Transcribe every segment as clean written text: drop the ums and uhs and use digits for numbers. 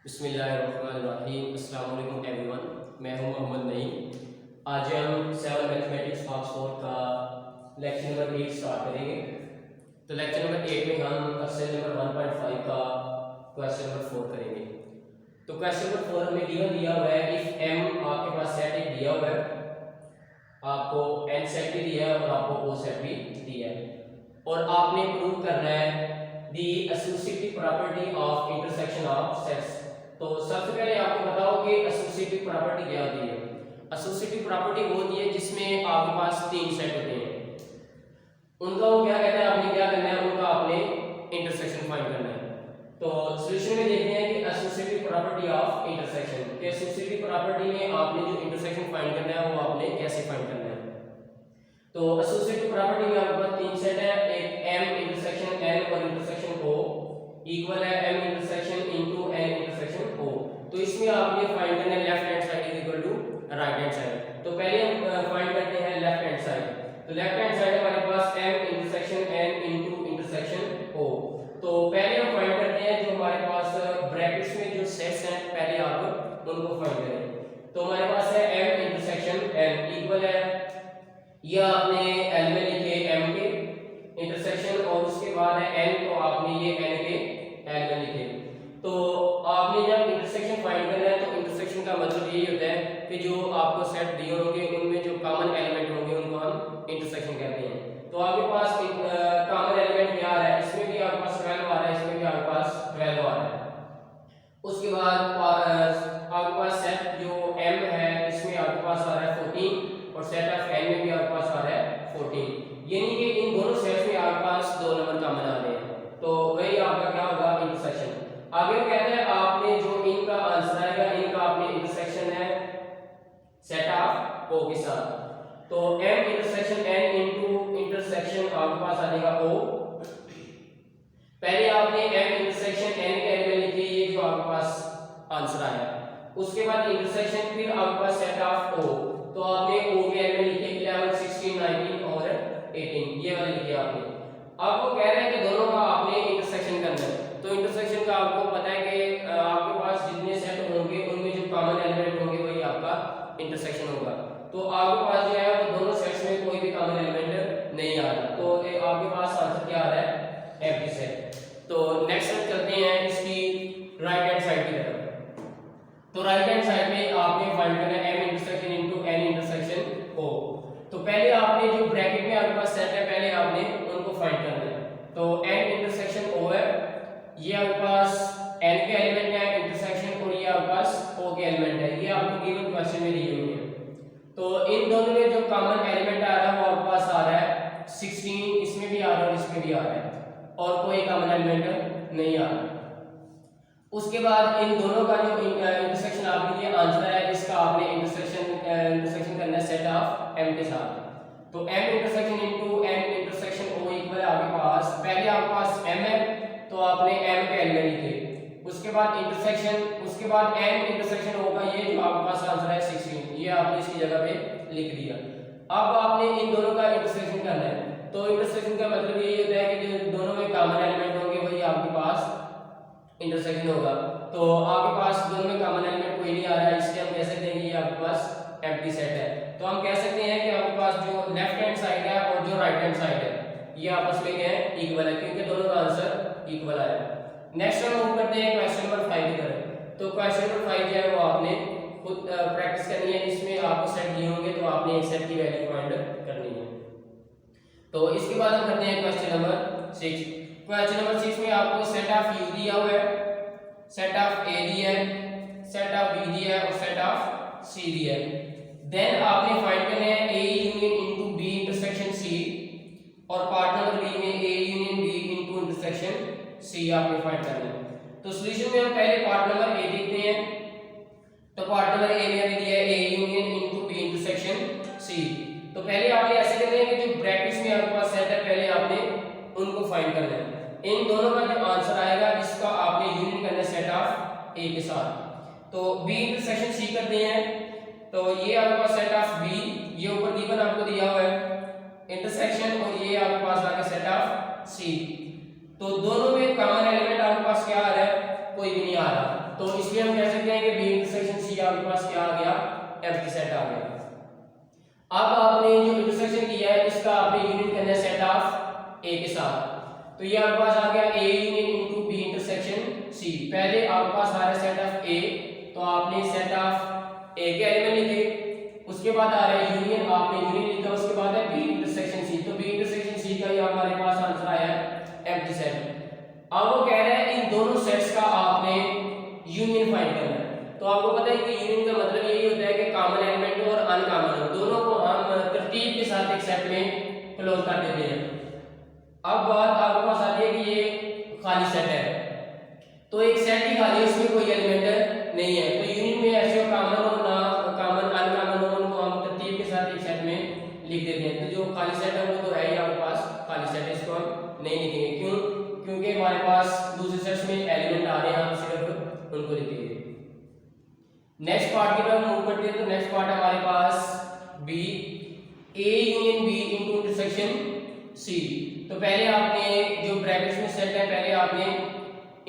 बिस्मिल्लाहिर्रहमानिर्रहीम। अस्सलाम वालेकुम एवरीवन, मैं हूं मोहम्मद नईम। आज हम 7 मैथमेटिक्स पार्ट 4 का लेक्चर नंबर 8 स्टार्ट करेंगे। तो लेक्चर नंबर 8 में हम क्वेश्चन नंबर 1.5 का क्वेश्चन नंबर 4 करेंगे। तो क्वेश्चन नंबर 4 हमें गिवन दिया हुआ है इफ m आपके पास सेट एक दिया हुआ है, आपको n सेट भी दिया है और आपको o सेट भी दिया है और आपने प्रूव करना है the associative property of intersection of sets. तो सबसे पहले आपको बताओ कि एसोसिएटिव प्रॉपर्टी क्या होती है। एसोसिएटिव प्रॉपर्टी वो होती है जिसमें आपके पास तीन सेट होते हैं, उनका वो क्या कहते हैं, आपने क्या करना है, उनका आपने इंटरसेक्शन फाइंड करना है। तो सॉल्यूशन में देखते हैं कि एसोसिएटिव प्रॉपर्टी ऑफ इंटरसेक्शन के एसोसिएटिव प्रॉपर्टी में आपने जो इंटरसेक्शन फाइंड करना है वो आपने कैसे फाइंड करना है। तो एसोसिएटिव प्रॉपर्टी में आपके पास तीन सेट है, एक m इंटरसेक्शन n और इंटरसेक्शन o इक्वल है m intersection into n intersection o। तो इसमें आपने फाइंड करना है left hand side is equal to right hand side. तो पहले हम फाइंड करते हैं लेफ्ट हैंड साइड। तो लेफ्ट हैंड साइड हमारे पास m intersection n into intersection o। तो पहले हम फाइंड करते हैं जो हमारे पास ब्रैकेट्स में जो सेट्स हैं, पहले आप उनको फाइंड करें। तो हमारे पास है m इंटरसेक्शन n इक्वल है, ये आपने l में लिखे m के इंटरसेक्शन और उसके बाद है n, तो आपने ये n के l में लिखे। तो आपने जब इंटरसेक्शन फाइंड करना है तो इंटरसेक्शन का मतलब यही होता है कि जो आपको सेट दिए होंगे उनमें जो कॉमन एलिमेंट होंगे उनको हम इंटरसेक्शन कहते हैं। तो आपके पास कॉमन एलिमेंट क्या आ रहा है, इसमें भी आपके पास 12 आ रहा है, इसमें भी आपके पास 12 आ रहा है। उसके बाद आपके पास सेट जो m है इसमें आपके पास आ रहा है 14 और सेट ऑफ n में भी आपके पास आ रहा है 14, यानी कि इन दोनों सेट्स में आपके पास दो नंबर कॉमन आ रहे हैं। तो वही आपका क्या होगा, इंटरसेक्शन। आगे वो कहते हैं आपने जो इनका आंसर आएगा, इनका आपने इंटरसेक्शन है सेट ऑफ o के साथ। तो m intersection n into intersection आपके पास आ जाएगा o। पहले आपने m इंटरसेक्शन n के एलिमेंट लिखे, ये जो आपके पास आंसर आया। उसके बाद इंटरसेक्शन फिर आपके पास सेट ऑफ o, तो आपने o के एलिमेंट लिखे 11 16 19 और 18, ये वाले लिखे आपने। आपको कह रहे हैं कि दोनों का आपने इंटरसेक्शन करना है। तो इंटरसेक्शन का आपको पता है कि आपके पास जितने सेट होंगे उनमें जो कॉमन एलिमेंट होंगे वही आपका इंटरसेक्शन होगा। तो आपके पास जो है वो दोनों सेट्स में कोई भी कॉमन एलिमेंट नहीं आ रहा, तो आपके पास आंसर क्या आ रहा है, एम्प्टी सेट। तो नेक्स्ट हम चलते हैं इसकी राइट हैंड साइड की तरफ। तो राइट हैंड साइड में आपने फाइंड करना है m intersection into n intersection o। तो पहले आपने जो ब्रैकेट में आपके पास सेट है पहले आपने उनको फाइंड करना है। तो n इंटरसेक्शन o है, ये आपके पास n के एलिमेंट है इंटरसेक्शन और ये आपके पास o के एलिमेंट है, ये आपको गिवन क्वेश्चन में दी हुई है। तो इन दोनों में जो कॉमन एलिमेंट आ रहा है वो आपके पास आ रहा है 16, इसमें भी आ रहा है और इसमें भी आ रहा है, और कोई कॉमन एलिमेंट नहीं आ रहा। उसके बाद इन दोनों का जो इंटरसेक्शन आपके लिए आंसर है, इसका आपने इंटरसेक्शन करना है सेट ऑफ m के साथ। तो m intersection into n intersection o equal है आपके पास, पहले आपके पास m है तो आपने m के एलिमेंट लिखे, उसके बाद इंटरसेक्शन, उसके बाद n इंटरसेक्शन o का ये जो आपके पास आंसर है 16, ये आपने इसकी जगह पे लिख दिया। अब आपने इन दोनों का इंटरसेक्शन करना है। तो इंटरसेक्शन का मतलब यही होता है कि जो दोनों में कॉमन एलिमेंट होंगे वही आपके पास इंटरसेक्शन होगा। तो आपके पास दोनों में कॉमन एलिमेंट कोई नहीं आ रहा है, इसलिए हम कह सकते हैं कि ये आपके पास एम्प्टी सेट है। तो हम कह सकते हैं कि आपके पास जो लेफ्ट हैंड साइड है और जो राइट हैंड साइड है ये आपस में क्या है, इक्वल है, क्योंकि दोनों का आंसर इक्वल आया। नेक्स्ट हम मूव करते हैं क्वेश्चन नंबर 5 की तरफ। तो क्वेश्चन नंबर 5 जो है वो आपने खुद प्रैक्टिस करनी है, इसमें आपको सेट दिए होंगे तो आपने एक सेट की वैल्यू फाइंड करनी है। तो इसके बाद हम करते हैं क्वेश्चन नंबर 6। क्वेश्चन नंबर 6 में आपको सेट ऑफ u दिया हुआ है, सेट ऑफ a दिया है, सेट ऑफ b दिया है और सेट ऑफ c दिया है। देन आपने फाइंड करना है a union into b intersection c और पार्ट नंबर b में a union b into intersection c आपने फाइंड करना है। तो सॉल्यूशन में हम पहले पार्ट नंबर a देखते हैं। तो पार्ट नंबर a में हमें दिया है a union into b intersection c। तो पहले आपने ऐसे करना है कि जो ब्रैकेट्स में आपके पास सेट है पहले आपने उनको फाइंड करना है। इन दोनों का जो आंसर आएगा इसका आपने यूनियन करना है सेट ऑफ a के साथ। तो b इंटरसेक्शन c करते हैं, तो ये आपके पास सेट ऑफ b, ये ऊपर गिवन आपको दिया हुआ है इंटरसेक्शन, और ये आपके पास आ गया सेट ऑफ c। तो दोनों में कॉमन एलिमेंट आपके पास क्या आ रहा है, कोई भी नहीं आ रहा, तो इसलिए हम कह सकते हैं कि बी इंटरसेक्शन सी आपके पास क्या आ गया, एम्प्टी सेट आ गया। अब आपने जो इंटरसेक्शन किया है इसका आपने यूनियन करना है सेट ऑफ ए के साथ, तो ये आपके पास आ गया A union into B intersection C. पहले आपके पास आ रहा है सेट ऑफ ए, तो आपने सेट ऑफ ए के एलिमेंट लिखे, उसके बाद आ रहा है यूनियन, आपने यूनियन लिखा, उसके बाद है बी इंटरसेक्शन सी, तो बी इंटरसेक्शन सी का ये हमारे पास आंसर आया है एम्प्टी सेट। अब वो कह रहे हैं इन दोनों सेट्स का आपने यूनियन फाइंड करना है। तो आपको पता है कि यूनियन का मतलब यही होता है कि कॉमन एलिमेंट और अनकॉमन दोनों को हम तरतीब के साथ एक सेट में क्लोज कर देते हैं। अब बात आपके पास आती है कि ये खाली सेट है, तो एक सेट ही खाली है, इसमें कोई एलिमेंट नहीं है, तो यूनियन में ऐसे कॉमन और ना कॉमन अनकॉमन हो उनको हम तरतीब के साथ एक सेट में लिख देते हैं। तो जो खाली सेट है वो तो है ही आपके पास खाली सेट है, इसको हम नहीं लिखेंगे, क्यों? क्योंकि हमारे पास दूसरे सेट्स में एलिमेंट आ रहे हैं, हम सिर्फ उनको लिखेंगे। नेक्स्ट पार्ट की तरफ मूव करते हैं, तो नेक्स्ट पार्ट हमारे पास B A union B into intersection C. तो पहले आपने जो ब्रैकेट्स में सेट है पहले आपने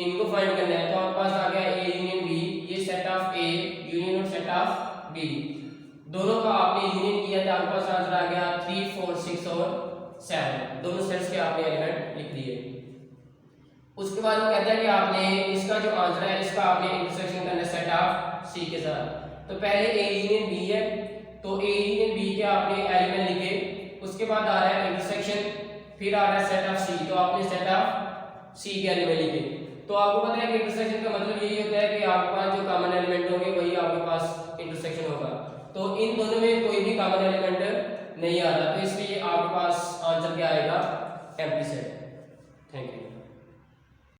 इनको फाइंड करना है, तो आपके पास आ गया ए यूनियन बी, ये सेट ऑफ ए यूनियन और सेट ऑफ बी दोनों का आपने यूनियन किया था, आपके पास आंसर आ गया 3 4 6 और 7, दोनों सेट्स के आपने एलिमेंट लिख दिए। उसके बाद वो कहता है कि आपने इसका जो आंसर है इसका आपने इंटरसेक्शन करना है सेट ऑफ सी के साथ। तो पहले ए यूनियन बी है, तो ए यूनियन बी के आपने एलिमेंट लिखे, उसके बाद आ रहा है इंटरसेक्शन, फिर आ रहा है सेट ऑफ सी, तो आपने सेट ऑफ सी के एलिमेंट लिखे। तो आपको पता है कि इंटरसेक्शन का मतलब यही होता है कि आपके पास जो कॉमन एलिमेंट होंगे वही आपके पास इंटरसेक्शन होगा, तो इन दोनों में कोई भी कॉमन एलिमेंट नहीं आ रहा, तो इसलिए आपके पास आंसर क्या आएगा, एम्प्टी सेट। Thank you.